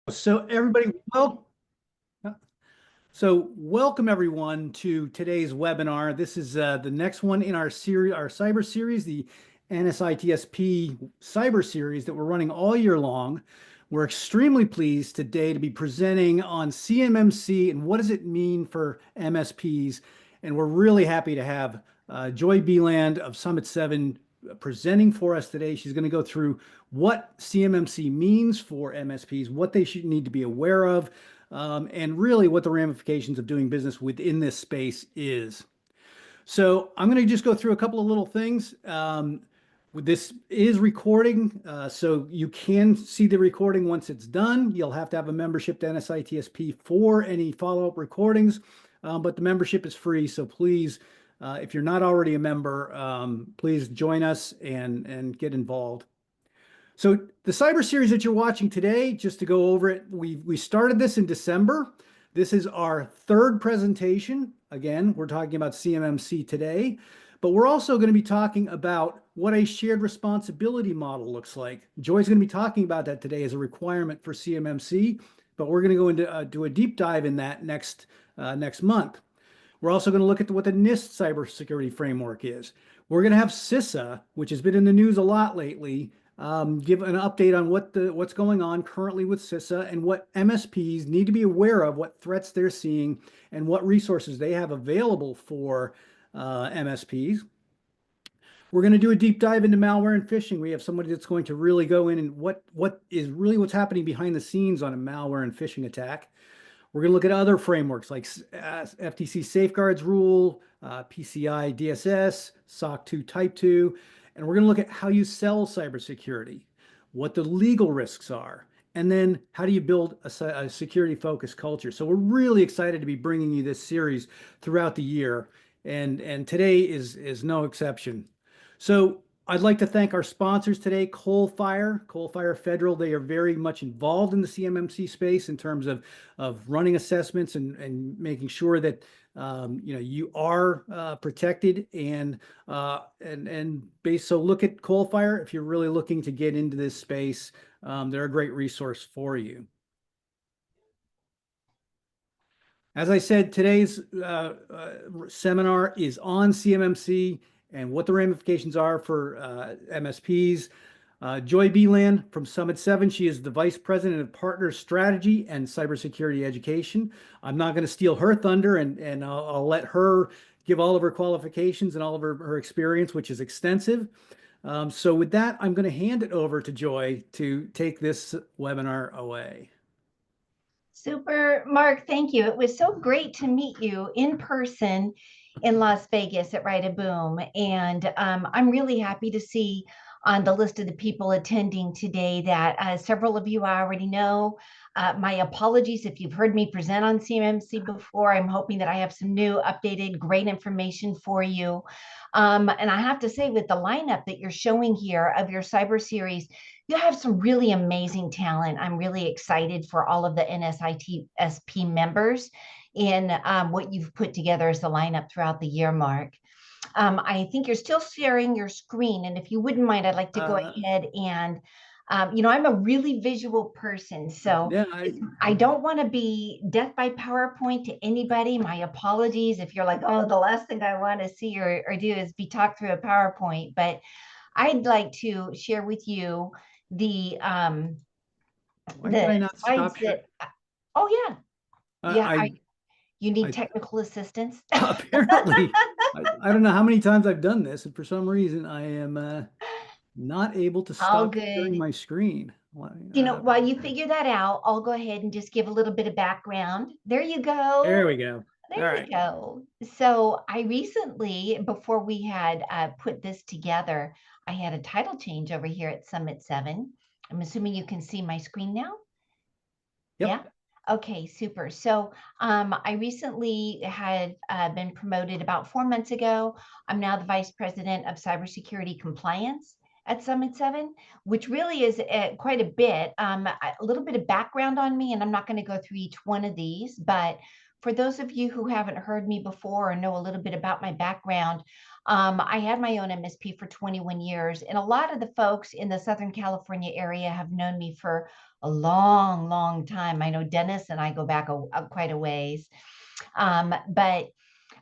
So everybody, welcome everyone to today's webinar. This is the next one in our series, our cyber series, the NSITSP cyber series that we're running all year long. We're extremely pleased today to be presenting on CMMC and what does it mean for MSPs. And we're really happy to have Joy Beland of Summit 7 presenting for us today. She's going to go through what CMMC means for MSPs, what they should need to be aware of, and really what the ramifications of doing business within this space is. So I'm going to just go through a couple of little things. This is recording, so you can see the recording once it's done. You'll have to have a membership to NSITSP for any follow-up recordings, but the membership is free, so please, if you're not already a member, please join us and get involved. So the cyber series that you're watching today, just to go over it, we started this in December. This is our third presentation. Again, we're talking about CMMC today, but we're also going to be talking about what a shared responsibility model looks like. Joy's going to be talking about that today as a requirement for CMMC, but we're going to go into do a deep dive in that next month. We're also going to look at what the NIST cybersecurity framework is. We're going to have CISA, which has been in the news a lot lately, give an update on what's going on currently with CISA and what MSPs need to be aware of, what threats they're seeing, and what resources they have available for MSPs. We're going to do a deep dive into malware and phishing. We have somebody that's going to really go in and what's happening behind the scenes on a malware and phishing attack. We're going to look at other frameworks like FTC safeguards rule, PCI DSS, SOC 2 Type 2, and we're going to look at how you sell cybersecurity, what the legal risks are, and then how do you build a security-focused culture. So we're really excited to be bringing you this series throughout the year, and today is no exception. So I'd like to thank our sponsors today, Coalfire Federal. They are very much involved in the CMMC space in terms of running assessments and making sure that you are protected and based. So look at Coalfire if you're really looking to get into this space. They're a great resource for you. As I said, today's seminar is on CMMC and what the ramifications are for MSPs. Joy Beland from Summit 7, she is the Vice President of Partner Strategy and Cybersecurity Education. I'm not going to steal her thunder, and I'll let her give all of her qualifications and all of her experience, which is extensive. So with that, I'm going to hand it over to Joy to take this webinar away. Super, Mark, thank you. It was so great to meet you in person in Las Vegas at Write a Boom. And I'm really happy to see on the list of the people attending today that several of you I already know. My apologies if you've heard me present on CMMC before. I'm hoping that I have some new, updated, great information for you. And I have to say, with the lineup that you're showing here of your cyber series, you have some really amazing talent. I'm really excited for all of the NSITSP members in what you've put together as the lineup throughout the year, Mark. I think you're still sharing your screen. And if you wouldn't mind, I'd like to go ahead and, I'm a really visual person. So yeah, I don't want to be death by PowerPoint to anybody. My apologies if you're like, oh, the last thing I want to see or do is be talked through a PowerPoint. But I'd like to share with you the slides that, oh yeah, you need technical assistance. Apparently, I don't know how many times I've done this, and for some reason I am not able to stop sharing my screen. While you figure that out, I'll go ahead and just give a little bit of background. There you go. There we go. There you go. So I recently, before we had put this together, I had a title change over here at Summit 7. I'm assuming you can see my screen now. Yep. Yeah. Okay, super. So I recently had been promoted about 4 months ago. I'm now the Vice President of Cybersecurity Compliance at Summit 7, which really is quite a bit. A little bit of background on me, and I'm not going to go through each one of these, but for those of you who haven't heard me before or know a little bit about my background, I had my own MSP for 21 years, and a lot of the folks in the Southern California area have known me for a long, long time. I know Dennis and I go back quite a ways. But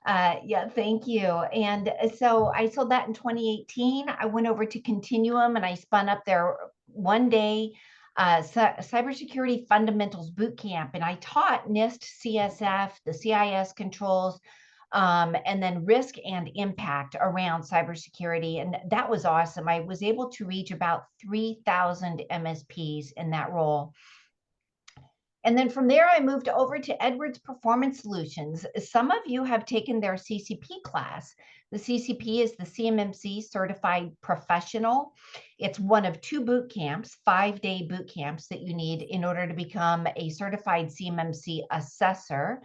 yeah, thank you. And so I sold that in 2018. I went over to Continuum and I spun up their one-day cybersecurity fundamentals boot camp. And I taught NIST, CSF, the CIS controls, and then risk and impact around cybersecurity. And that was awesome. I was able to reach about 3,000 MSPs in that role. And then from there, I moved over to Edwards Performance Solutions. Some of you have taken their CCP class. The CCP is the CMMC Certified Professional. It's one of two boot camps, 5-day boot camps that you need in order to become a certified CMMC assessor.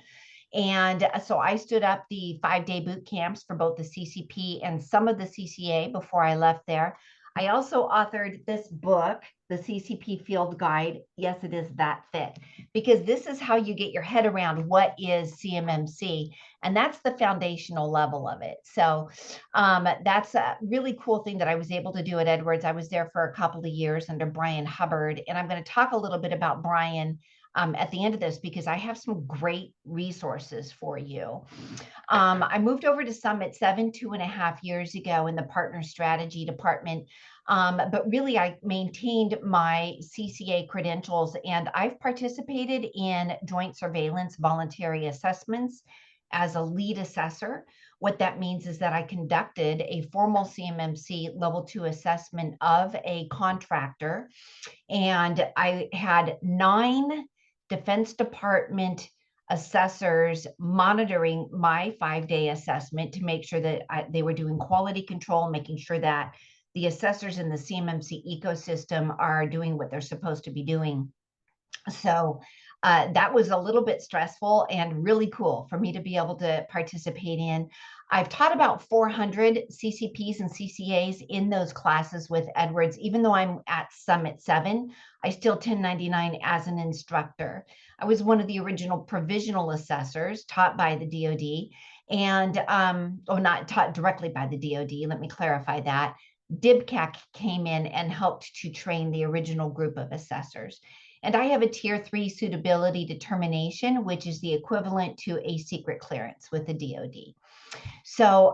And so I stood up the 5-day boot camps for both the CCP and some of the CCA before I left there. I also authored this book, the CCP Field Guide. Yes, it is that thick, because this is how you get your head around what is CMMC, and that's the foundational level of it. So that's a really cool thing that I was able to do at Edwards. I was there for a couple of years under Brian Hubbard, and I'm going to talk a little bit about Brian at the end of this, because I have some great resources for you. I moved over to Summit 7 2.5 years ago in the partner strategy department. But really, I maintained my CCA credentials, and I've participated in joint surveillance voluntary assessments as a lead assessor. What that means is that I conducted a formal CMMC level 2 assessment of a contractor, and I had 9 Defense Department assessors monitoring my 5-day assessment to make sure that they were doing quality control, making sure that the assessors in the CMMC ecosystem are doing what they're supposed to be doing. So that was a little bit stressful and really cool for me to be able to participate in. I've taught about 400 CCPs and CCAs in those classes with Edwards. Even though I'm at Summit 7, I still 1099 as an instructor. I was one of the original provisional assessors taught by the DoD, and not taught directly by the DoD, let me clarify that. DIBCAC came in and helped to train the original group of assessors. And I have a tier 3 suitability determination, which is the equivalent to a secret clearance with the DoD. So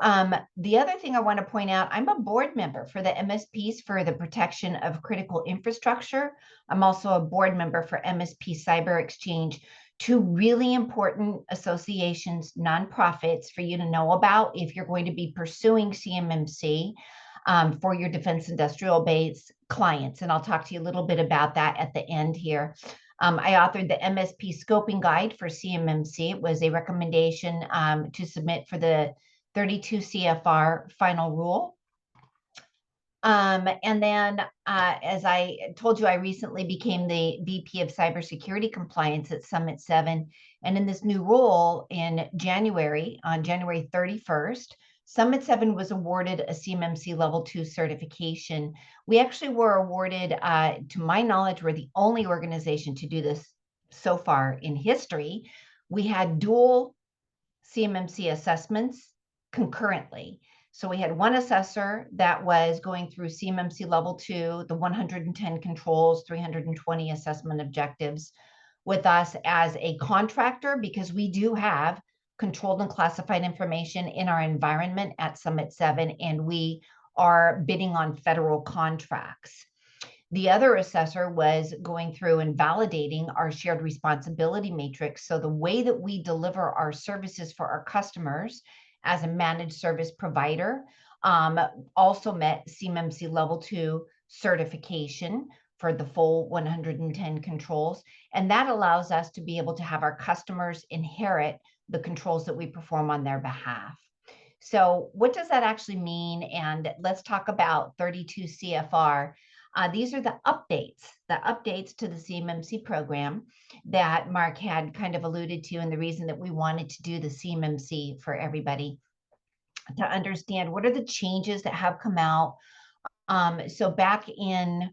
the other thing I want to point out, I'm a board member for the MSPs for the protection of critical infrastructure. I'm also a board member for MSP Cyber Exchange, 2 really important associations, nonprofits for you to know about if you're going to be pursuing CMMC for your defense industrial base clients. And I'll talk to you a little bit about that at the end here. I authored the MSP scoping guide for CMMC. It was a recommendation to submit for the 32 CFR final rule. And then, as I told you, I recently became the VP of Cybersecurity Compliance at Summit 7. And in this new role in January, on January 31st, Summit 7 was awarded a CMMC Level 2 certification. We actually were awarded, to my knowledge, we're the only organization to do this so far in history. We had dual CMMC assessments concurrently. So we had one assessor that was going through CMMC Level 2, the 110 controls, 320 assessment objectives with us as a contractor, because we do have controlled and classified information in our environment at Summit 7, and we are bidding on federal contracts. The other assessor was going through and validating our shared responsibility matrix. So the way that we deliver our services for our customers as a managed service provider also met CMMC Level 2 certification for the full 110 controls. And that allows us to be able to have our customers inherit the controls that we perform on their behalf. So what does that actually mean? And let's talk about 32 CFR. These are the updates to the CMMC program that Mark had kind of alluded to, and the reason that we wanted to do the CMMC for everybody to understand what are the changes that have come out. So back in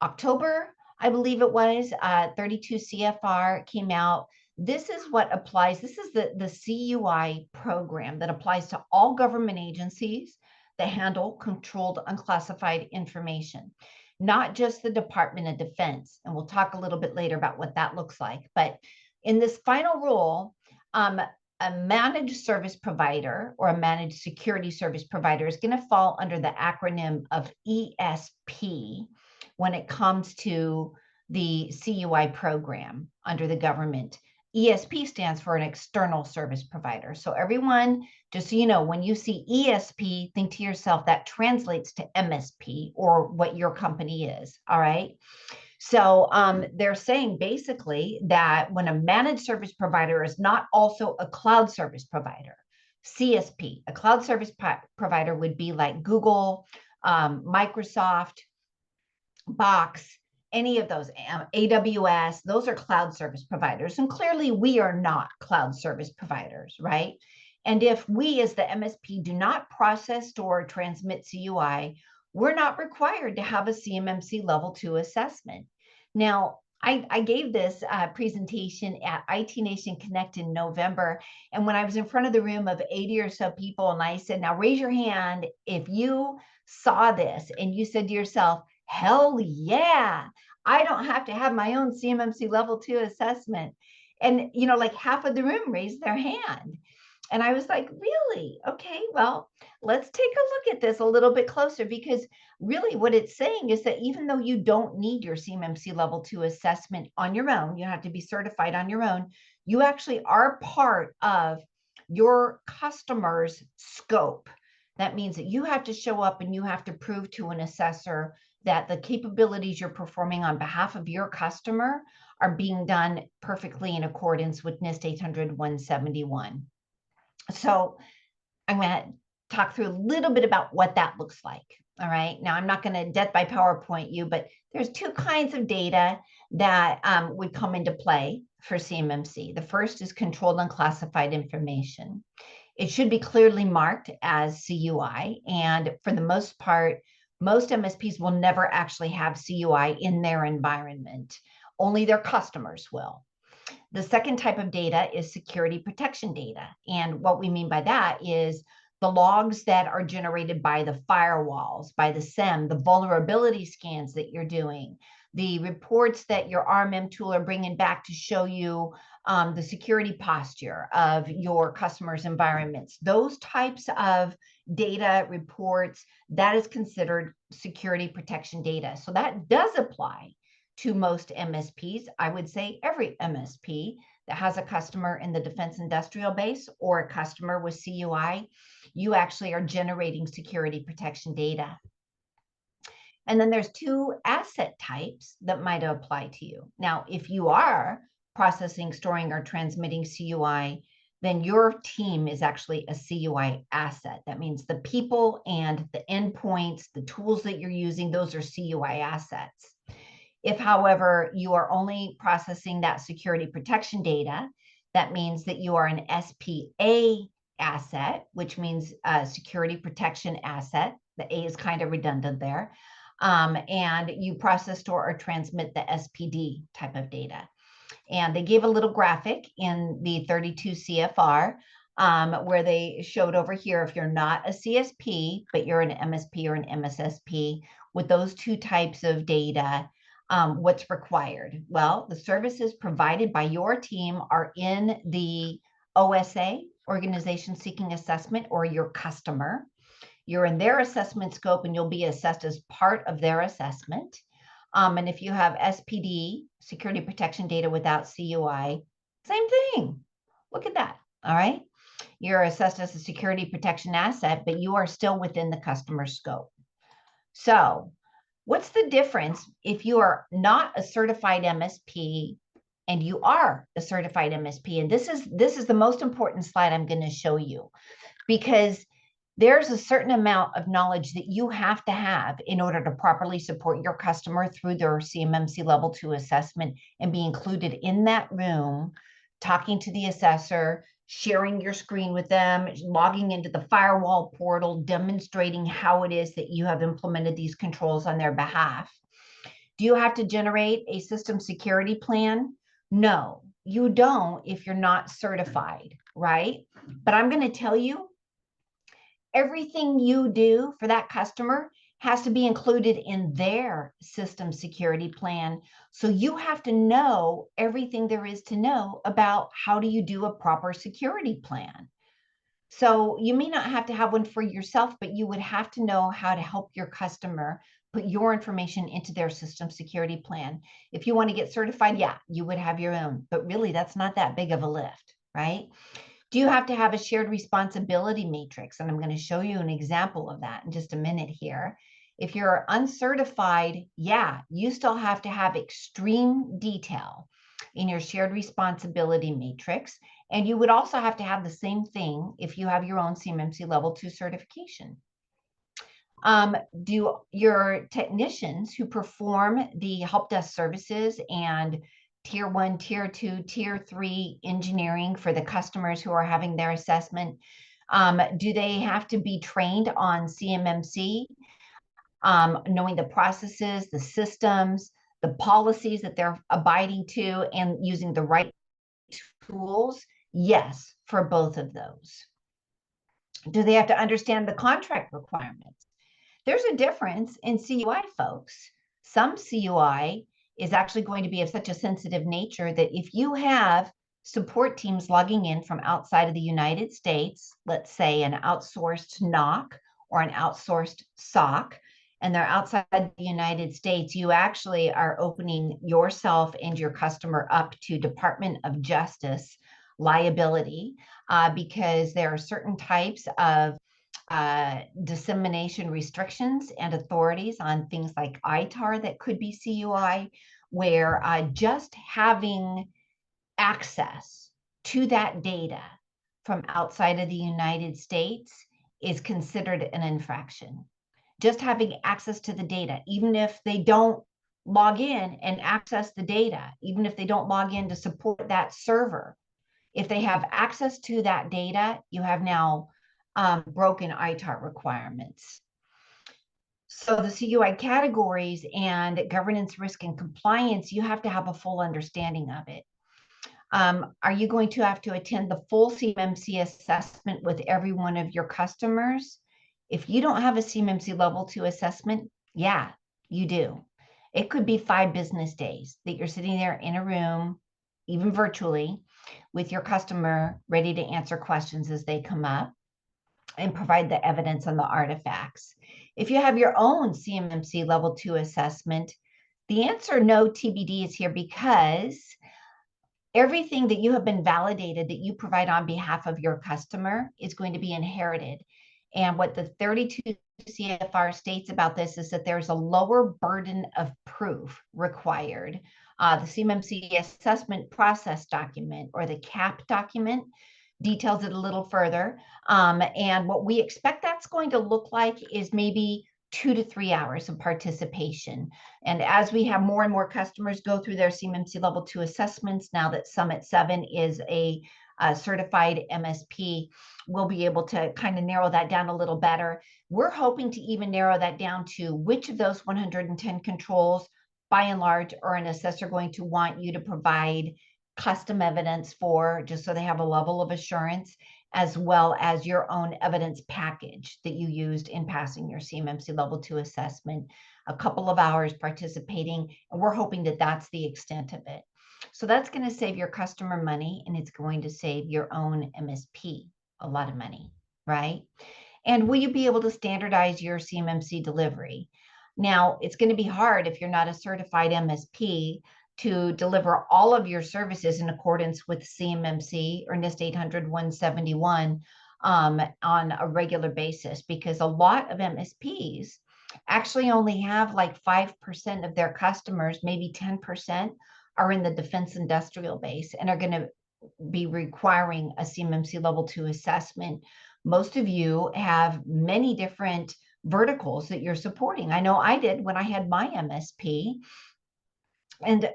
October, I believe it was, 32 CFR came out. This is what applies. This is the CUI program that applies to all government agencies that handle controlled unclassified information, not just the Department of Defense. And we'll talk a little bit later about what that looks like. But in this final rule, a managed service provider or a managed security service provider is going to fall under the acronym of ESP when it comes to the CUI program under the government. ESP stands for an external service provider. So everyone, just so you know, when you see ESP, think to yourself that translates to MSP or what your company is, all right? So they're saying basically that when a managed service provider is not also a cloud service provider, CSP, a cloud service provider would be like Google, Microsoft, Box, any of those, AWS, those are cloud service providers. And clearly we are not cloud service providers, right? And if we as the MSP do not process, store, or transmit CUI, we're not required to have a CMMC level 2 assessment. Now, I gave this presentation at IT Nation Connect in November. And when I was in front of the room of 80 or so people, and I said, now raise your hand if you saw this and you said to yourself, hell yeah, I don't have to have my own CMMC level 2 assessment. And, you know, like half of the room raised their hand. And I was like, really? Okay, well, let's take a look at this a little bit closer, because really what it's saying is that even though you don't need your CMMC level 2 assessment on your own, you don't have to be certified on your own, you actually are part of your customer's scope. That means that you have to show up and you have to prove to an assessor that the capabilities you're performing on behalf of your customer are being done perfectly in accordance with NIST 800-171. So I'm going to talk through a little bit about what that looks like. All right. Now, I'm not going to death by PowerPoint you, but there's two kinds of data that would come into play for CMMC. The first is controlled unclassified information. It should be clearly marked as CUI. And for the most part, most MSPs will never actually have CUI in their environment. Only their customers will. The second type of data is security protection data. And what we mean by that is the logs that are generated by the firewalls, by the SIEM, the vulnerability scans that you're doing, the reports that your RMM tool are bringing back to show you the security posture of your customers' environments. Those types of data reports, that is considered security protection data. So that does apply to most MSPs. I would say every MSP that has a customer in the defense industrial base or a customer with CUI, you actually are generating security protection data. And then there's two asset types that might apply to you. Now, if you are processing, storing, or transmitting CUI, then your team is actually a CUI asset. That means the people and the endpoints, the tools that you're using, those are CUI assets. If, however, you are only processing that security protection data, that means that you are an SPA asset, which means a security protection asset. The A is kind of redundant there. And you process, store, or transmit the SPD type of data. And they gave a little graphic in the 32 CFR where they showed over here, if you're not a CSP, but you're an MSP or an MSSP, with those two types of data, what's required? Well, the services provided by your team are in the OSA, Organization Seeking Assessment, or your customer. You're in their assessment scope and you'll be assessed as part of their assessment. And if you have SPD, security protection data without CUI, same thing. Look at that. All right. You're assessed as a security protection asset, but you are still within the customer scope. So what's the difference if you are not a certified MSP and you are a certified MSP? And this is the most important slide I'm going to show you, because there's a certain amount of knowledge that you have to have in order to properly support your customer through their CMMC level 2 assessment and be included in that room, talking to the assessor, sharing your screen with them, logging into the firewall portal, demonstrating how it is that you have implemented these controls on their behalf. Do you have to generate a system security plan? No. you don't if you're not certified, right? But I'm going to tell you, everything you do for that customer has to be included in their system security plan. So you have to know everything there is to know about how do you do a proper security plan. So you may not have to have one for yourself, but you would have to know how to help your customer put your information into their system security plan. If you want to get certified, yeah, you would have your own, but really that's not that big of a lift, right? Do you have to have a shared responsibility matrix? And I'm going to show you an example of that in just a minute here. If you're uncertified, yeah, you still have to have extreme detail in your shared responsibility matrix. And you would also have to have the same thing if you have your own CMMC level 2 certification. Do your technicians who perform the help desk services and tier 1, tier 2, tier 3 engineering for the customers who are having their assessment, do they have to be trained on CMMC, knowing the processes, the systems, the policies that they're abiding to, and using the right tools? Yes, for both of those. Do they have to understand the contract requirements? There's a difference in CUI, folks. Some CUI is actually going to be of such a sensitive nature that if you have support teams logging in from outside of the United States, let's say an outsourced NOC or an outsourced SOC, and they're outside the United States, you actually are opening yourself and your customer up to Department of Justice liability, because there are certain types of dissemination restrictions and authorities on things like ITAR that could be CUI, where just having access to that data from outside of the United States is considered an infraction. Just having access to the data, even if they don't log in and access the data, even if they don't log in to support that server, if they have access to that data, you have now broken ITAR requirements. So the CUI categories and governance, risk, and compliance, you have to have a full understanding of it. Are you going to have to attend the full CMMC assessment with every one of your customers? If you don't have a CMMC level 2 assessment, yeah, you do. It could be 5 business days that you're sitting there in a room, even virtually, with your customer ready to answer questions as they come up and provide the evidence and the artifacts. If you have your own CMMC level 2 assessment, the answer no TBD is here, because everything that you have been validated that you provide on behalf of your customer is going to be inherited. And what the 32 CFR states about this is that there's a lower burden of proof required. The CMMC assessment process document, or the CAP document, details it a little further. And what we expect that's going to look like is maybe 2 to 3 hours of participation. And as we have more and more customers go through their CMMC level 2 assessments, now that Summit 7 is a certified MSP, we'll be able to kind of narrow that down a little better. We're hoping to even narrow that down to which of those 110 controls, by and large, are an assessor going to want you to provide custom evidence for, just so they have a level of assurance, as well as your own evidence package that you used in passing your CMMC level 2 assessment, a couple of hours participating, and we're hoping that that's the extent of it. So that's going to save your customer money, and it's going to save your own MSP a lot of money, right? And will you be able to standardize your CMMC delivery? Now, it's going to be hard if you're not a certified MSP to deliver all of your services in accordance with CMMC or NIST 800-171 on a regular basis, because a lot of MSPs actually only have like 5% of their customers, maybe 10%, are in the defense industrial base and are going to be requiring a CMMC level 2 assessment. Most of you have many different verticals that you're supporting. I know I did when I had my MSP. And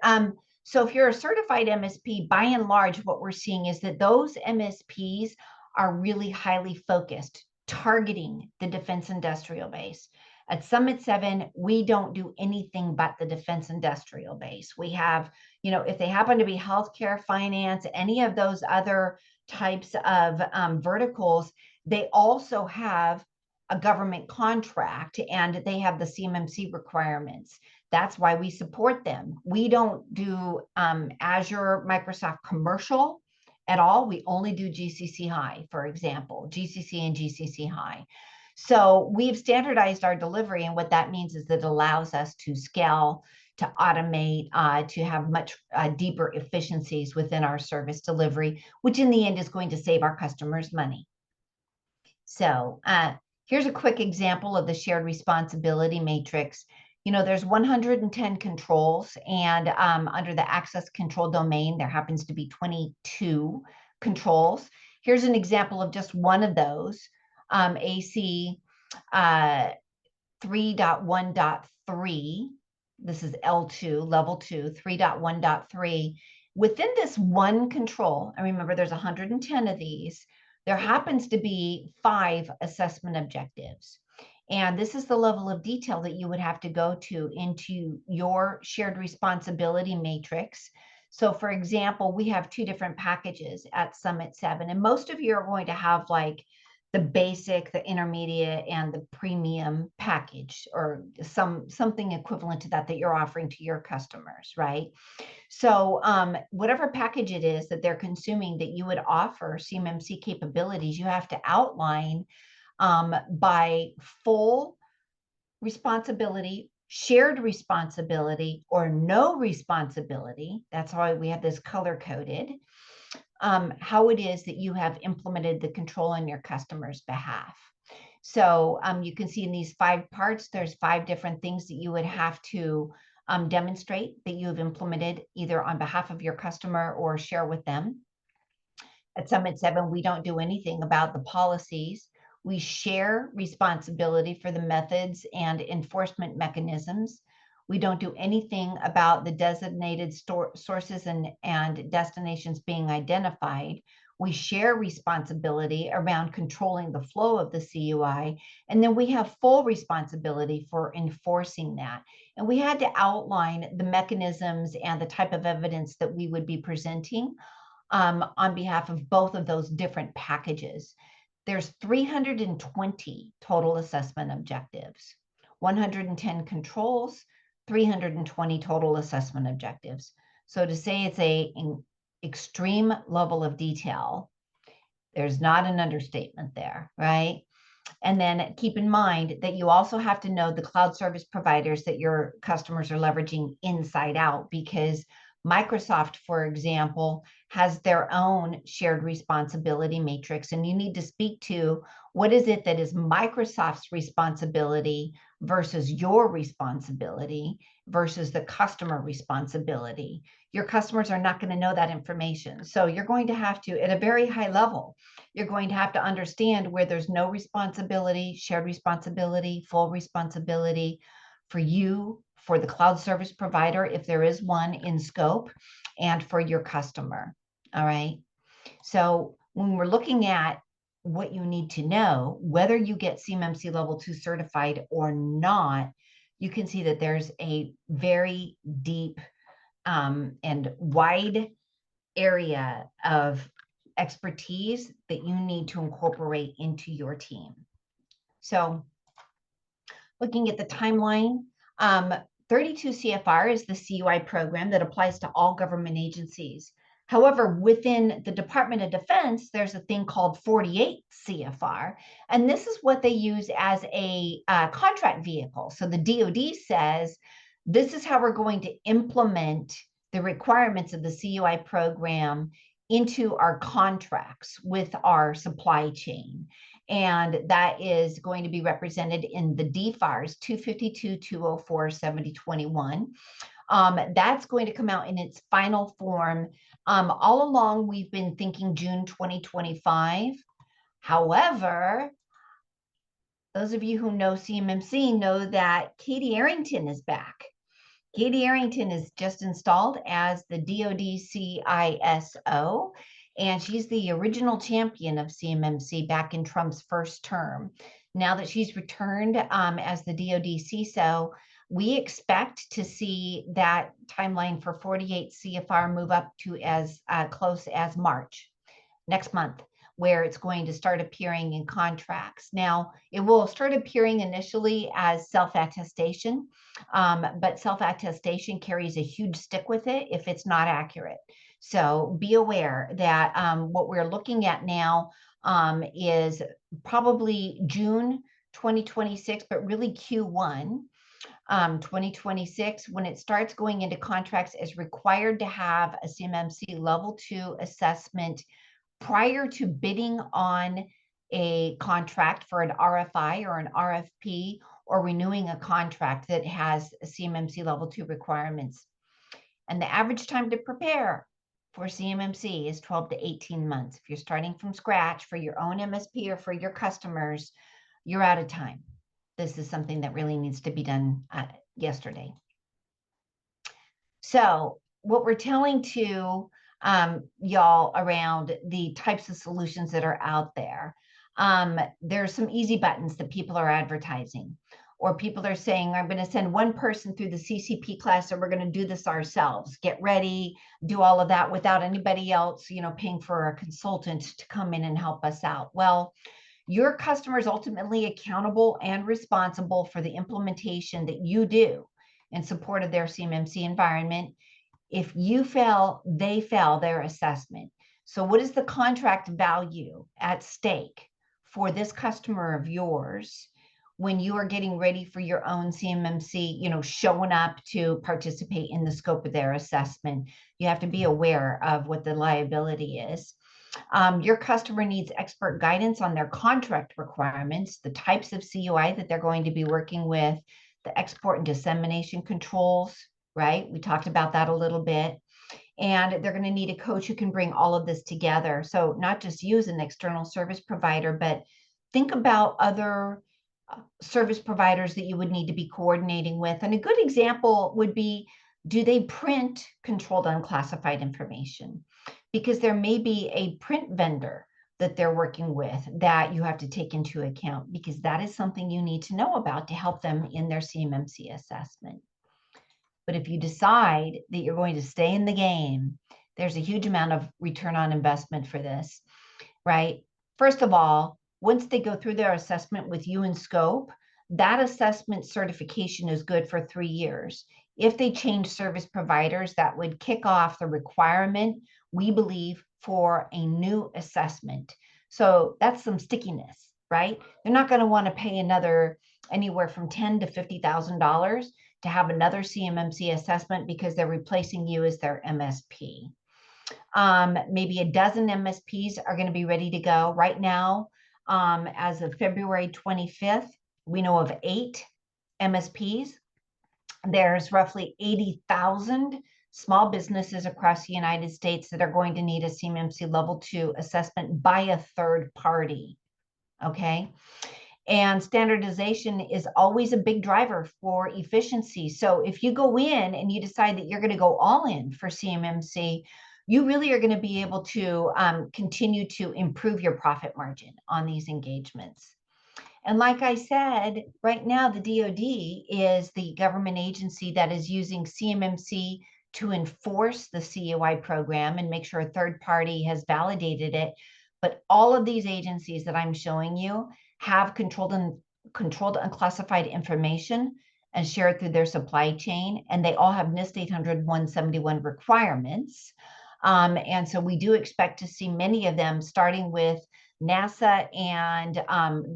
so if you're a certified MSP, by and large, what we're seeing is that those MSPs are really highly focused, targeting the defense industrial base. At Summit 7, we don't do anything but the defense industrial base. We have, if they happen to be healthcare, finance, any of those other types of verticals, they also have a government contract and they have the CMMC requirements. That's why we support them. We don't do Azure, Microsoft commercial at all. We only do GCC high, for example, GCC and GCC high. So we've standardized our delivery, and what that means is that it allows us to scale, to automate, to have much deeper efficiencies within our service delivery, which in the end is going to save our customers money. So here's a quick example of the shared responsibility matrix. There's 110 controls, and under the access control domain, there happens to be 22 controls. Here's an example of just one of those, AC 3.1.3. This is L2, level 2, 3.1.3. Within this one control, and remember there's 110 of these, there happens to be 5 assessment objectives. And this is the level of detail that you would have to go to into your shared responsibility matrix. So for example, we have 2 different packages at Summit 7, and most of you are going to have like the basic, the intermediate, and the premium package, or something equivalent to that you're offering to your customers, right? So whatever package it is that they're consuming that you would offer CMMC capabilities, you have to outline by full responsibility, shared responsibility, or no responsibility. That's why we have this color-coded. How it is that you have implemented the control on your customer's behalf. So you can see in these 5 parts, there's 5 different things that you would have to demonstrate that you have implemented either on behalf of your customer or share with them. At Summit 7, we don't do anything about the policies. We share responsibility for the methods and enforcement mechanisms. We don't do anything about the designated sources and destinations being identified. We share responsibility around controlling the flow of the CUI, and then we have full responsibility for enforcing that. And we had to outline the mechanisms and the type of evidence that we would be presenting on behalf of both of those different packages. There's 320 total assessment objectives, 110 controls, 320 total assessment objectives. So to say it's an extreme level of detail, there's not an understatement there, right? And then keep in mind that you also have to know the cloud service providers that your customers are leveraging inside out, because Microsoft, for example, has their own shared responsibility matrix, and you need to speak to what is it that is Microsoft's responsibility versus your responsibility versus the customer responsibility. Your customers are not going to know that information. So you're going to have to, at a very high level, you're going to have to understand where there's no responsibility, shared responsibility, full responsibility for you, for the cloud service provider, if there is one in scope, and for your customer. All right. So when we're looking at what you need to know, whether you get CMMC level 2 certified or not, you can see that there's a very deep and wide area of expertise that you need to incorporate into your team. So looking at the timeline, 32 CFR is the CUI program that applies to all government agencies. However, within the Department of Defense, there's a thing called 48 CFR, and this is what they use as a contract vehicle. So the DoD says, this is how we're going to implement the requirements of the CUI program into our contracts with our supply chain. And that is going to be represented in the DFARS 252, 204, 7021. That's going to come out in its final form. All along, we've been thinking June 2025. However, those of you who know CMMC know that Katie Arrington is back. Katie Arrington is just installed as the DoD CISO, and she's the original champion of CMMC back in Trump's first term. Now that she's returned as the DoD CISO, we expect to see that timeline for 48 CFR move up to as close as March next month, where it's going to start appearing in contracts. Now, it will start appearing initially as self-attestation, but self-attestation carries a huge stick with it if it's not accurate. So be aware that what we're looking at now is probably June 2026, but really Q1 2026, when it starts going into contracts, is required to have a CMMC level 2 assessment prior to bidding on a contract for an RFI or an RFP, or renewing a contract that has a CMMC level 2 requirements. And the average time to prepare for CMMC is 12 to 18 months. If you're starting from scratch for your own MSP or for your customers, you're out of time. This is something that really needs to be done yesterday. So what we're telling to y'all around the types of solutions that are out there, there's some easy buttons that people are advertising, or people are saying, I'm going to send one person through the CCP class and we're going to do this ourselves. Get ready, do all of that without anybody else, paying for a consultant to come in and help us out. Well, your customer is ultimately accountable and responsible for the implementation that you do in support of their CMMC environment. If you fail, they fail their assessment. So what is the contract value at stake for this customer of yours when you are getting ready for your own CMMC, showing up to participate in the scope of their assessment? You have to be aware of what the liability is. Your customer needs expert guidance on their contract requirements, the types of CUI that they're going to be working with, the export and dissemination controls, right? We talked about that a little bit. And they're going to need a coach who can bring all of this together. So not just you as an external service provider, but think about other service providers that you would need to be coordinating with. And a good example would be, do they print controlled unclassified information? Because there may be a print vendor that they're working with that you have to take into account, because that is something you need to know about to help them in their CMMC assessment. But if you decide that you're going to stay in the game, there's a huge amount of return on investment for this, right? First of all, once they go through their assessment with you in scope, that assessment certification is good for 3 years. If they change service providers, that would kick off the requirement, we believe, for a new assessment. So that's some stickiness, right? They're not going to want to pay anywhere from $10,000 to $50,000 to have another CMMC assessment because they're replacing you as their MSP. Maybe a dozen MSPs are going to be ready to go. Right now, as of February 25th, we know of 8 MSPs. There's roughly 80,000 small businesses across the United States that are going to need a CMMC level 2 assessment by a third party, okay? And standardization is always a big driver for efficiency. So if you go in and you decide that you're going to go all in for CMMC, you really are going to be able to continue to improve your profit margin on these engagements. And like I said, right now, the DoD is the government agency that is using CMMC to enforce the CUI program and make sure a third party has validated it. But all of these agencies that I'm showing you have controlled unclassified information and share it through their supply chain. And they all have NIST 800-171 requirements. And so we do expect to see many of them, starting with NASA and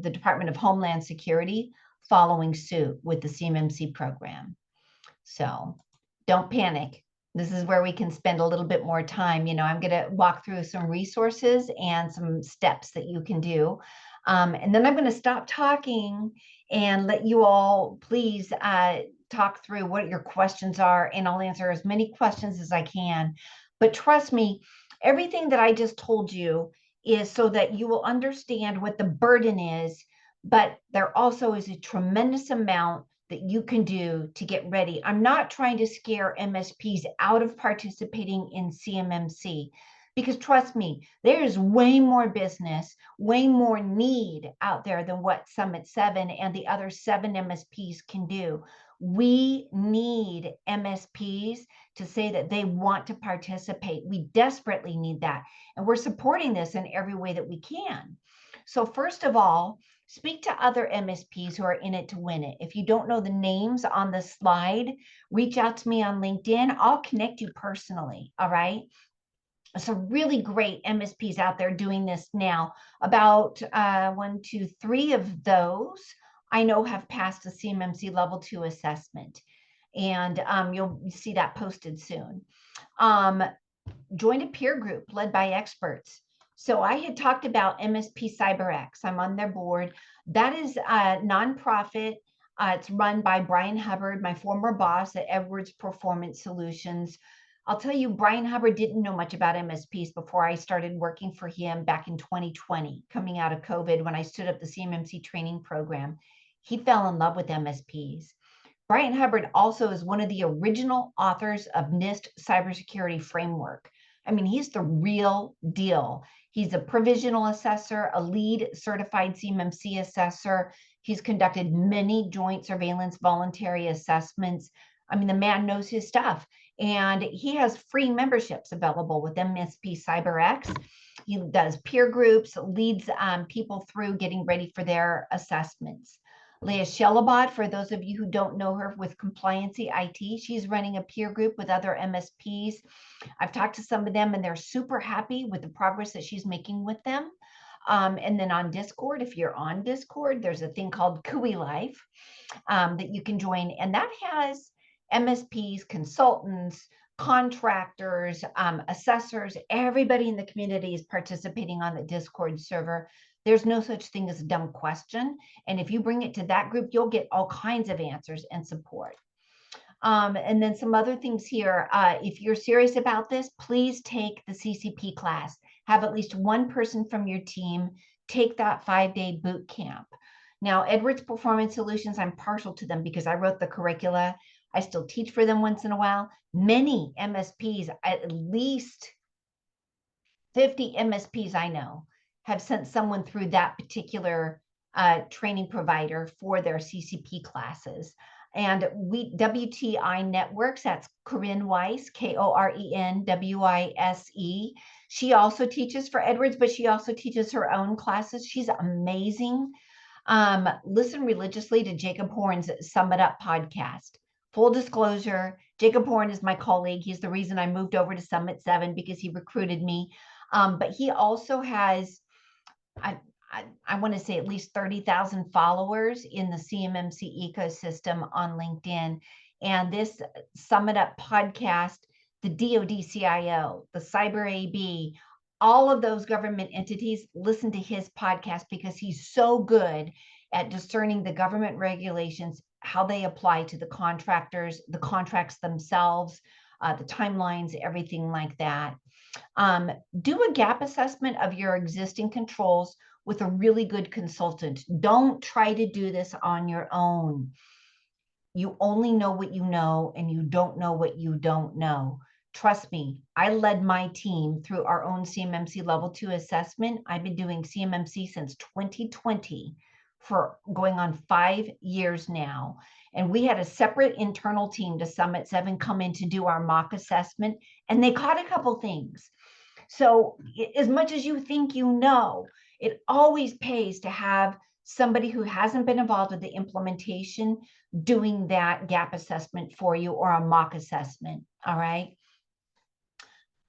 the Department of Homeland Security, following suit with the CMMC program. So don't panic. This is where we can spend a little bit more time. I'm going to walk through some resources and some steps that you can do. And then I'm going to stop talking and let you all please talk through what your questions are, and I'll answer as many questions as I can. But trust me, everything that I just told you is so that you will understand what the burden is, but there also is a tremendous amount that you can do to get ready. I'm not trying to scare MSPs out of participating in CMMC. Because trust me, there is way more business, way more need out there than what Summit 7 and the other 7 MSPs can do. We need MSPs to say that they want to participate. We desperately need that. And we're supporting this in every way that we can. So first of all, speak to other MSPs who are in it to win it. If you don't know the names on the slide, reach out to me on LinkedIn. I'll connect you personally, all right? Some really great MSPs out there doing this now. About 1, 2, 3 of those I know have passed the CMMC level 2 assessment. And you'll see that posted soon. Joined a peer group led by experts. So I had talked about MSP CyberX. I'm on their board. That is a nonprofit. It's run by Brian Hubbard, my former boss at Edwards Performance Solutions. I'll tell you, Brian Hubbard didn't know much about MSPs before I started working for him back in 2020, coming out of COVID when I stood up the CMMC training program. He fell in love with MSPs. Brian Hubbard also is one of the original authors of NIST cybersecurity framework. I mean, he's the real deal. He's a provisional assessor, a lead certified CMMC assessor. He's conducted many joint surveillance voluntary assessments. I mean, the man knows his stuff. And he has free memberships available with MSP CyberX. He does peer groups, leads people through getting ready for their assessments. Leah Shelabot, for those of you who don't know her with Compliancy IT, she's running a peer group with other MSPs. I've talked to some of them and they're super happy with the progress that she's making with them. And then on Discord, if you're on Discord, there's a thing called CUI Life that you can join. And that has MSPs, consultants, contractors, assessors, everybody in the community is participating on the Discord server. There's no such thing as a dumb question. And if you bring it to that group, you'll get all kinds of answers and support. And then some other things here. If you're serious about this, please take the CCP class. Have at least one person from your team take that 5-day boot camp. Now, Edwards Performance Solutions, I'm partial to them because I wrote the curricula. I still teach for them once in a while. Many MSPs, at least 50 MSPs I know, have sent someone through that particular training provider for their CCP classes. And WTI Networks, that's Corinne Weiss, Korenwise. She also teaches for Edwards, but she also teaches her own classes. She's amazing. Listen religiously to Jacob Horn's Sum It Up podcast. Full disclosure, Jacob Horn is my colleague. He's the reason I moved over to Summit 7 because he recruited me. But he also has, I want to say at least 30,000 followers in the CMMC ecosystem on LinkedIn. And this Sum It Up podcast, the DoD CIO, the Cyber AB, all of those government entities listen to his podcast because he's so good at discerning the government regulations, how they apply to the contractors, the contracts themselves, the timelines, everything like that. Do a gap assessment of your existing controls with a really good consultant. Don't try to do this on your own. You only know what you know and you don't know what you don't know. Trust me, I led my team through our own CMMC level 2 assessment. I've been doing CMMC since 2020 for going on 5 years now. And we had a separate internal team to Summit 7 come in to do our mock assessment, and they caught a couple things. So as much as you think you know, it always pays to have somebody who hasn't been involved with the implementation doing that gap assessment for you or a mock assessment, all right?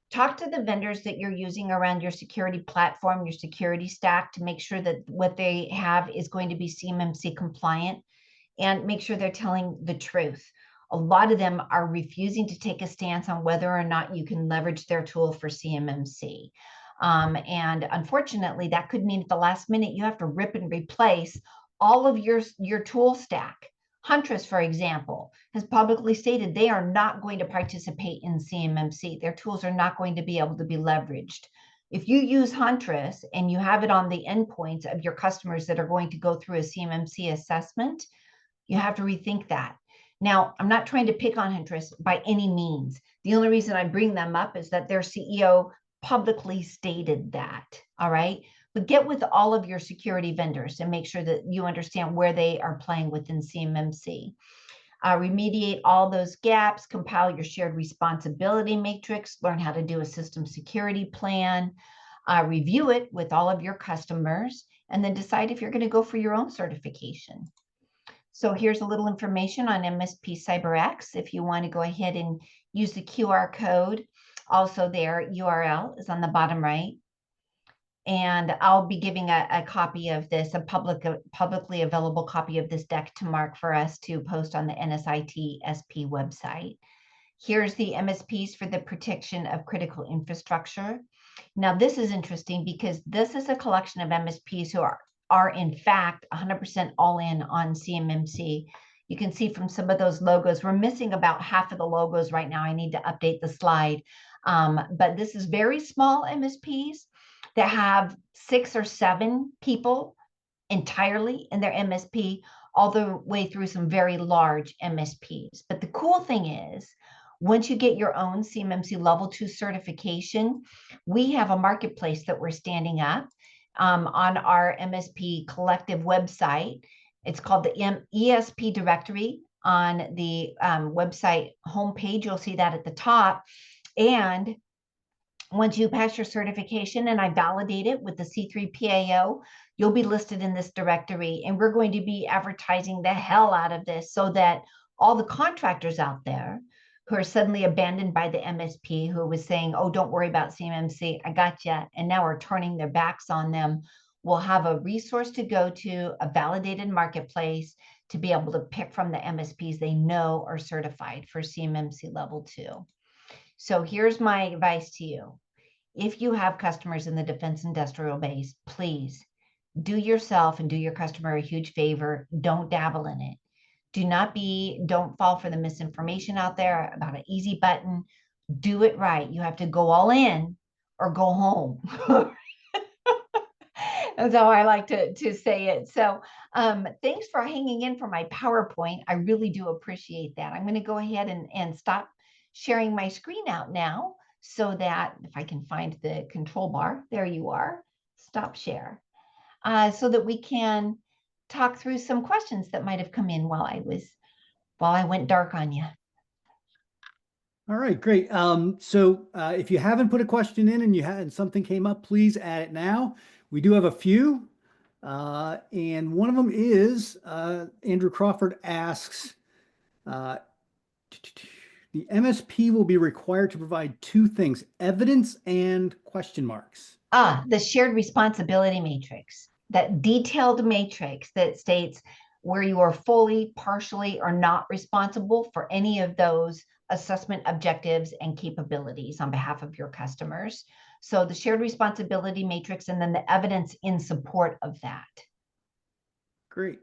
Talk to the vendors that you're using around your security platform, your security stack, to make sure that what they have is going to be CMMC compliant, and make sure they're telling the truth. A lot of them are refusing to take a stance on whether or not you can leverage their tool for CMMC. And unfortunately, that could mean at the last minute, you have to rip and replace all of your tool stack. Huntress, for example, has publicly stated they are not going to participate in CMMC. Their tools are not going to be able to be leveraged. If you use Huntress and you have it on the endpoints of your customers that are going to go through a CMMC assessment, you have to rethink that. Now, I'm not trying to pick on Huntress by any means. The only reason I bring them up is that their CEO publicly stated that. All right. But get with all of your security vendors and make sure that you understand where they are playing within CMMC. Remediate all those gaps, compile your shared responsibility matrix, learn how to do a system security plan, review it with all of your customers, and then decide if you're going to go for your own certification. So here's a little information on MSP CyberX. If you want to go ahead and use the QR code, also their URL is on the bottom right. And I'll be giving a copy of this, a publicly available copy of this deck to Mark for us to post on the NSITSP website. Here's the MSPs for the protection of critical infrastructure. Now, this is interesting because this is a collection of MSPs who are in fact 100% all in on CMMC. You can see from some of those logos, we're missing about half of the logos right now. I need to update the slide. But this is very small MSPs that have 6 or 7 people entirely in their MSP, all the way through some very large MSPs. But the cool thing is, once you get your own CMMC level 2 certification, we have a marketplace that we're standing up on our MSP collective website. It's called the ESP directory on the website homepage. You'll see that at the top. And once you pass your certification and I validate it with the C3PAO, you'll be listed in this directory. And we're going to be advertising the hell out of this so that all the contractors out there who are suddenly abandoned by the MSP, who was saying, oh, don't worry about CMMC, I got you, and now are turning their backs on them, will have a resource to go to, a validated marketplace to be able to pick from the MSPs they know are certified for CMMC level 2. So here's my advice to you. If you have customers in the defense industrial base, please do yourself and do your customer a huge favor. Don't dabble in it. Don't fall for the misinformation out there about an easy button. Do it right. You have to go all in or go home. That's how I like to say it. So thanks for hanging in for my PowerPoint. I really do appreciate that. I'm going to go ahead and stop sharing my screen out now so that if I can find the control bar, there you are, stop share, so that we can talk through some questions that might have come in while I went dark on you. All right, great. So if you haven't put a question in and something came up, please add it now. We do have a few. And one of them is Andrew Crawford asks, the MSP will be required to provide 2 things, evidence and question marks. The shared responsibility matrix, that detailed matrix that states where you are fully, partially, or not responsible for any of those assessment objectives and capabilities on behalf of your customers. So the shared responsibility matrix and then the evidence in support of that. Great.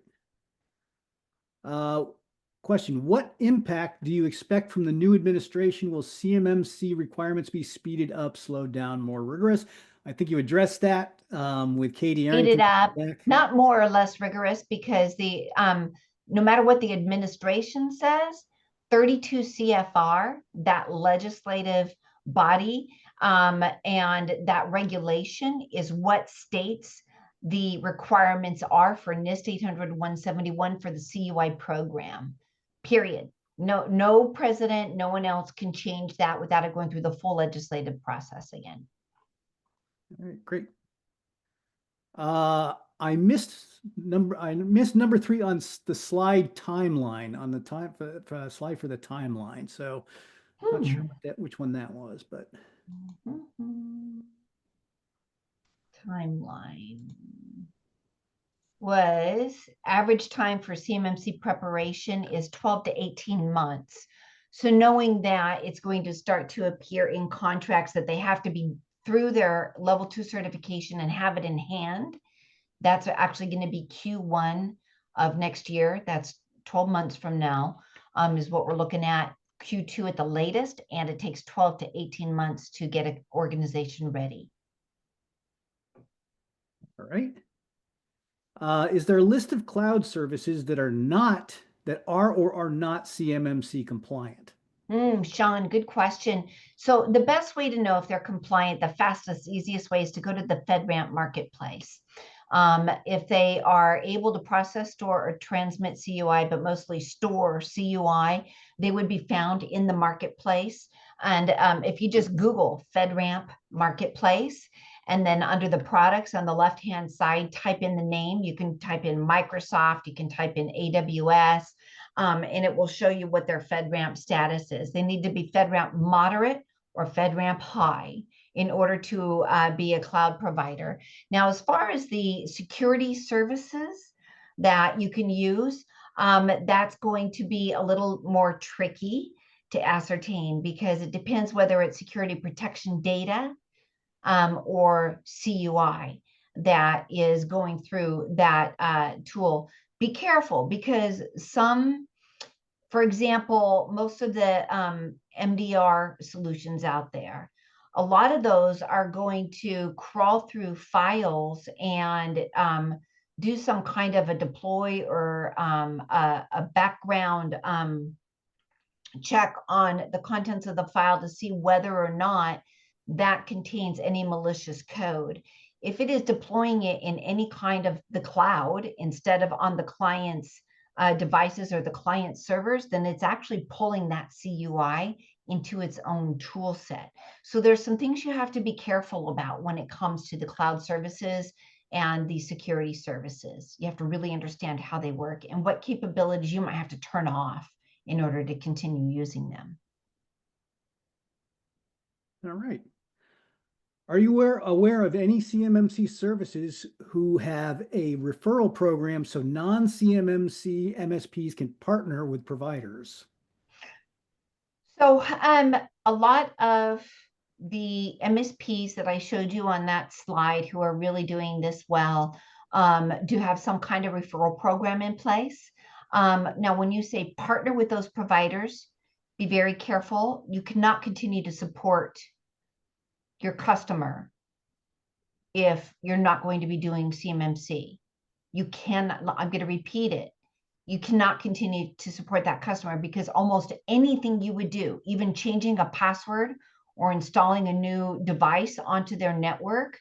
Question, what impact do you expect from the new administration? Will CMMC requirements be speeded up, slowed down, more rigorous? I think you addressed that with Katie Arrington. Speeded up, not more or less rigorous, because the no matter what the administration says, 32 CFR, that legislative body, and that regulation is what states the requirements are for NIST 800-171 for the CUI program, period. No president, no one else can change that without it going through the full legislative process again. All right, great. I missed number 3 on the slide timeline on the slide for the timeline. So I'm not sure which one that was, but timeline was average time for CMMC preparation is 12 to 18 months. So knowing that it's going to start to appear in contracts that they have to be through their level 2 certification and have it in hand, that's actually going to be Q1 of next year. That's 12 months from now, is what we're looking at. Q2 at the latest, and it takes 12 to 18 months to get an organization ready. All right. Is there a list of cloud services that are or are not CMMC compliant? Sean, good question. So the best way to know if they're compliant, the fastest, easiest way is to go to the FedRAMP marketplace. If they are able to process, store, or transmit CUI, but mostly store CUI, they would be found in the marketplace. And if you just Google FedRAMP marketplace, and then under the products on the left-hand side, type in the name. You can type in Microsoft, you can type in AWS, and it will show you what their FedRAMP status is. They need to be FedRAMP moderate or FedRAMP high in order to be a cloud provider. Now, as far as the security services that you can use, that's going to be a little more tricky to ascertain because it depends whether it's security protection data or CUI that is going through that tool. Be careful because for example, most of the MDR solutions out there, a lot of those are going to crawl through files and do some kind of a deploy or a background check on the contents of the file to see whether or not that contains any malicious code. If it is deploying it in any kind of the cloud instead of on the client's devices or the client servers, then it's actually pulling that CUI into its own tool set. So there's some things you have to be careful about when it comes to the cloud services and the security services. You have to really understand how they work and what capabilities you might have to turn off in order to continue using them. All right. Are you aware of any CMMC services who have a referral program so non-CMMC MSPs can partner with providers? So a lot of the MSPs that I showed you on that slide who are really doing this well do have some kind of referral program in place. Now, when you say partner with those providers, be very careful. You cannot continue to support your customer if you're not going to be doing CMMC. You cannot, I'm going to repeat it. You cannot continue to support that customer because almost anything you would do, even changing a password or installing a new device onto their network,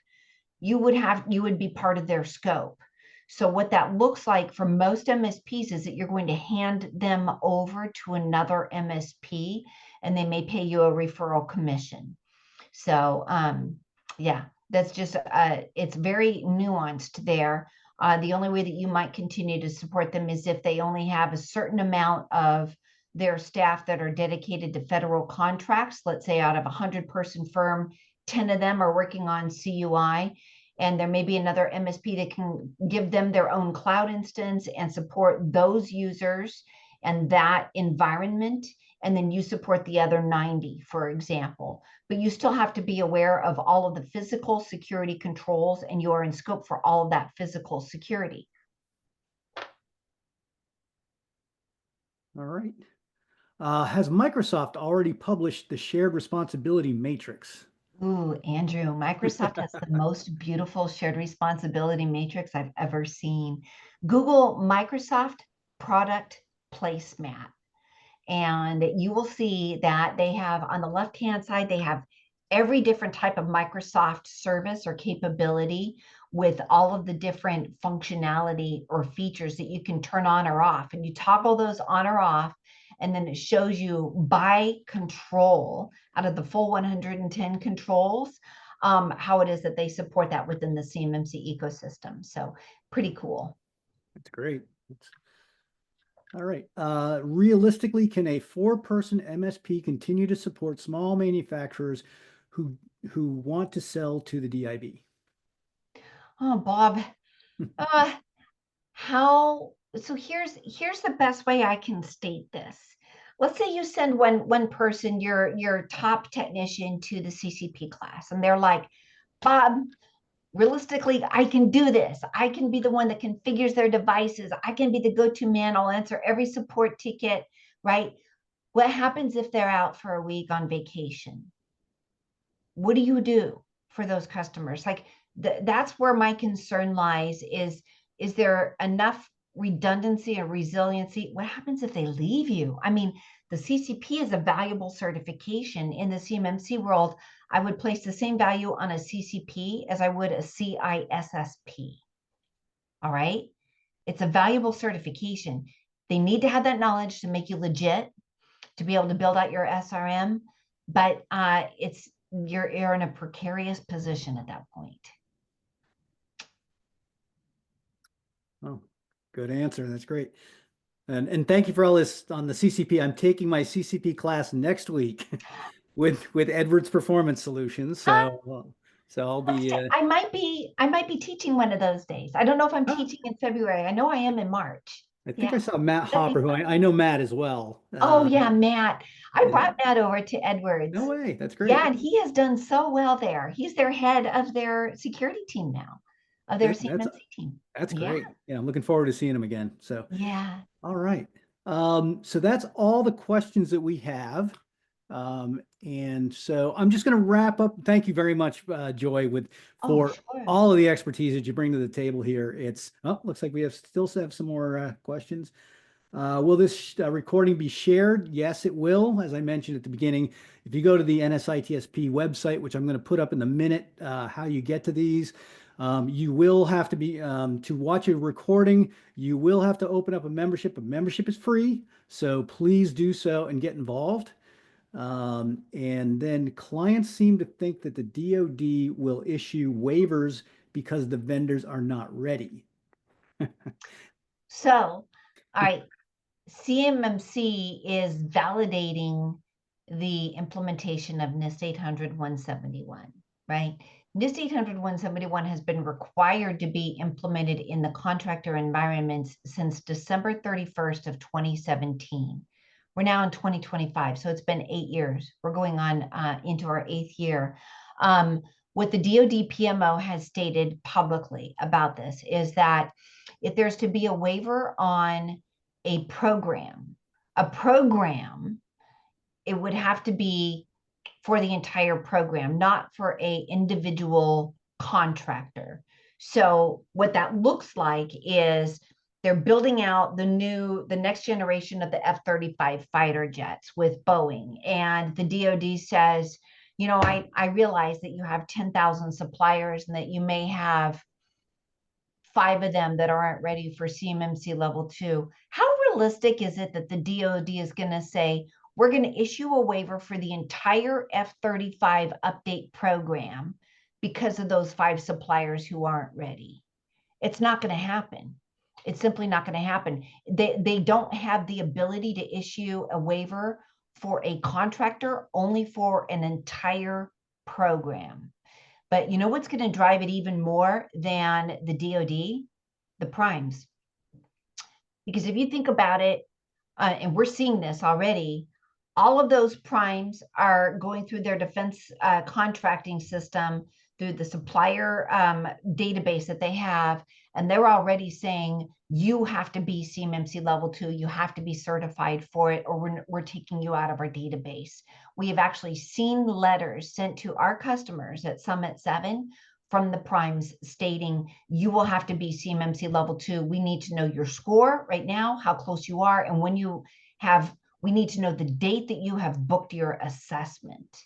you would be part of their scope. So what that looks like for most MSPs is that you're going to hand them over to another MSP and they may pay you a referral commission. So yeah, that's just, it's very nuanced there. The only way that you might continue to support them is if they only have a certain amount of their staff that are dedicated to federal contracts. Let's say out of a 100-person firm, 10 of them are working on CUI, and there may be another MSP that can give them their own cloud instance and support those users and that environment. And then you support the other 90, for example. But you still have to be aware of all of the physical security controls, and you are in scope for all of that physical security. All right. Has Microsoft already published the shared responsibility matrix? Ooh, Andrew, Microsoft has the most beautiful shared responsibility matrix I've ever seen. Google Microsoft product placemat. And you will see that they have on the left-hand side, they have every different type of Microsoft service or capability with all of the different functionality or features that you can turn on or off. And you toggle those on or off, and then it shows you by control out of the full 110 controls, how it is that they support that within the CMMC ecosystem. So pretty cool. That's great. All right. Realistically, can a 4-person MSP continue to support small manufacturers who want to sell to the DIB? Oh, Bob, so here's the best way I can state this. Let's say you send one person, your top technician, to the CCP class, and they're like, Bob, realistically, I can do this. I can be the one that configures their devices. I can be the go-to man. I'll answer every support ticket, right? What happens if they're out for a week on vacation? What do you do for those customers? Like that's where my concern lies is there enough redundancy or resiliency? What happens if they leave you? I mean, the CCP is a valuable certification. In the CMMC world, I would place the same value on a CCP as I would a CISSP. All right. It's a valuable certification. They need to have that knowledge to make you legit, to be able to build out your SRM, but you're in a precarious position at that point. Oh, good answer. That's great. And thank you for all this on the CCP. I'm taking my CCP class next week with Edwards Performance Solutions. So I'll be I might be teaching one of those days. I don't know if I'm oh, teaching in February. I know I am in March. I think Yeah. I saw Matt That'd be Hopper, who fun. I know Matt as well. Oh yeah, Matt. I Yeah. brought Matt over to No Edwards. way. That's Yeah, great. and he has done so well there. He's their head of their security team now, of their That's CMMC team. that's Yeah. great. Yeah, I'm looking forward to seeing him again. So, Yeah. all right. So that's all the questions that we have. And so I'm just going to wrap up. Thank you very much, Joy, Oh, for sure. all of the expertise that you bring to the table here. Looks like we still have some more questions. Will this recording be shared? Yes, it will. As I mentioned at the beginning, if you go to the NSITSP website, which I'm going to put up in a minute, how you get to these, you will have to be, to watch a recording, you will have to open up a membership. A membership is free, so please do so and get involved. And then clients seem to think that the DoD will issue waivers because the vendors are not ready. So, all right, CMMC is validating the implementation of NIST 800-171, right? NIST 800-171 has been required to be implemented in the contractor environments since December 31st of 2017. We're now in 2025, so it's been 8 years. We're going on into our 8th year. What the DoD PMO has stated publicly about this is that if there's to be a waiver on a program, it would have to be for the entire program, not for a individual contractor. So what that looks like is they're building out the next generation of the F-35 fighter jets with Boeing. And the DoD says, you know, I realize that you have 10,000 suppliers and that you may have 5 of them that aren't ready for CMMC level 2. How realistic is it that the DoD is going to say, we're going to issue a waiver for the entire F-35 update program because of those 5 suppliers who aren't ready? It's not going to happen. It's simply not going to happen. They don't have the ability to issue a waiver for a contractor, only for an entire program. But you know what's going to drive it even more than the DoD? The primes. Because if you think about it, and we're seeing this already, all of those primes are going through their defense contracting system, through the supplier database that they have, and they're already saying, you have to be CMMC level 2, you have to be certified for it, or we're taking you out of our database. We have actually seen letters sent to our customers at Summit 7 from the primes stating, you will have to be CMMC level 2. We need to know your score right now, how close you are, and when you have, we need to know the date that you have booked your assessment.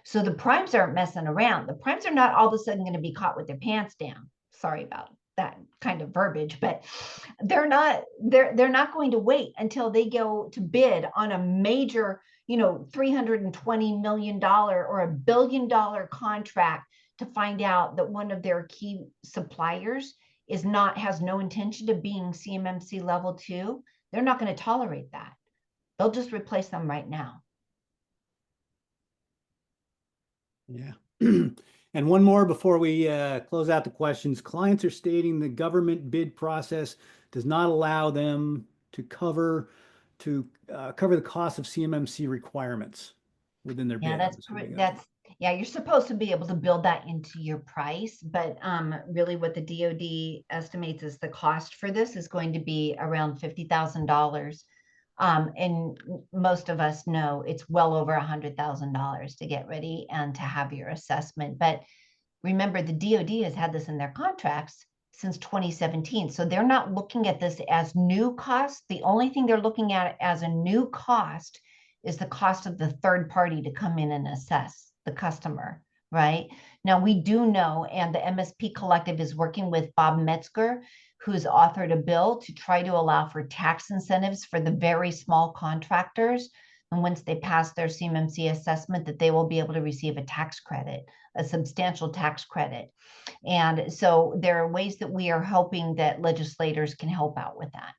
So the primes aren't messing around. The primes are not all of a sudden going to be caught with their pants down. Sorry about that kind of verbiage, but they're not going to wait until they go to bid on a major, $320 million or $1 billion contract to find out that one of their key suppliers has no intention of being CMMC level 2. They're not going to tolerate that. They'll just replace them right now. Yeah. And one more before we close out the questions. Clients are stating the government bid process does not allow them to cover the cost of CMMC requirements within their bid. Yeah, you're supposed to be able to build that into your price, but really what the DoD estimates is the cost for this is going to be around $50,000. And most of us know it's well over $100,000 to get ready and to have your assessment. But remember, the DoD has had this in their contracts since 2017. So they're not looking at this as new cost. The only thing they're looking at as a new cost is the cost of the third party to come in and assess the customer, right? Now, we do know, and the MSP Collective is working with Bob Metzger, who's authored a bill to try to allow for tax incentives for the very small contractors. And once they pass their CMMC assessment, that they will be able to receive a tax credit, a substantial tax credit. And so there are ways that we are hoping that legislators can help out with that.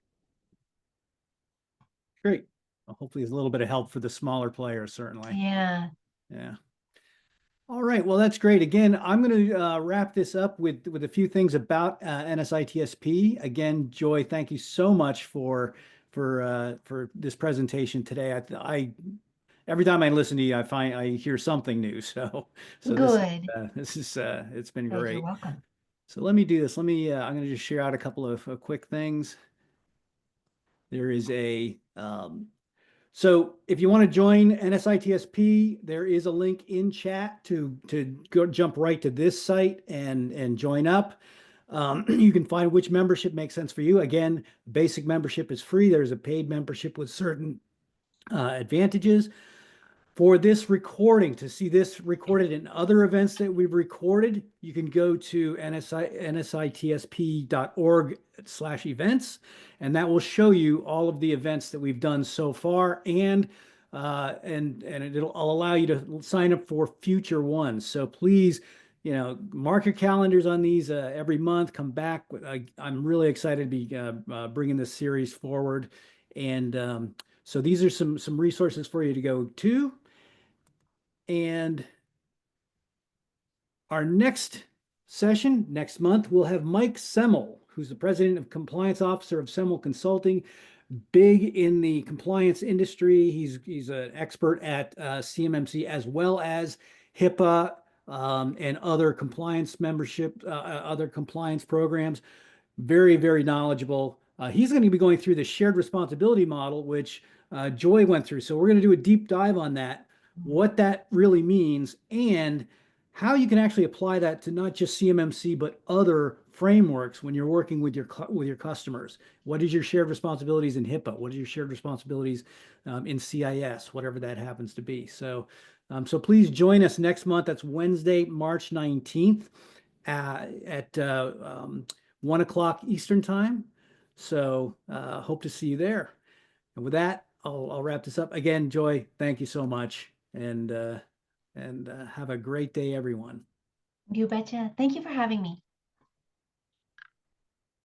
Great. Well, hopefully it's a little bit of help for the smaller players, certainly. Yeah. Yeah. All right. Well, that's great. Again, I'm going to wrap this up with a few things about NSITSP. Again, Joy, thank you so much for this presentation today. Every time I listen to you, I hear something new. So Good. It's been Good. great. You're welcome. So let me do this. I'm going to just share out a couple of quick things. There is so if you want to join NSITSP, there is a link in chat to go jump right to this site and join up. You can find which membership makes sense for you. Again, basic membership is free. There's a paid membership with certain advantages. For this recording, to see this recorded in other events that we've recorded, you can go to nsitsp.org/events, and that will show you all of the events that we've done so far, and it'll allow you to sign up for future ones. So please, mark your calendars on these every month. Come back. I'm really excited to be bringing this series forward, and so these are some resources for you to go to. And our next session next month, we'll have Mike Semmel, who's the president of compliance officer of Semmel Consulting, big in the compliance industry. He's an expert at CMMC as well as HIPAA and other compliance other compliance programs. Very, very knowledgeable. He's going to be going through the shared responsibility model, which Joy went through. So we're going to do a deep dive on that, what that really means, and how you can actually apply that to not just CMMC, but other frameworks when you're working with your customers. What is your shared responsibilities in HIPAA? What are your shared responsibilities in CIS, whatever that happens to be? So please join us next month. That's Wednesday, March 19th at 1 o'clock Eastern time. So hope to see you there. And with that, I'll wrap this up. Again, Joy, thank you so much. And have a great day, everyone. You betcha. Thank you for having me.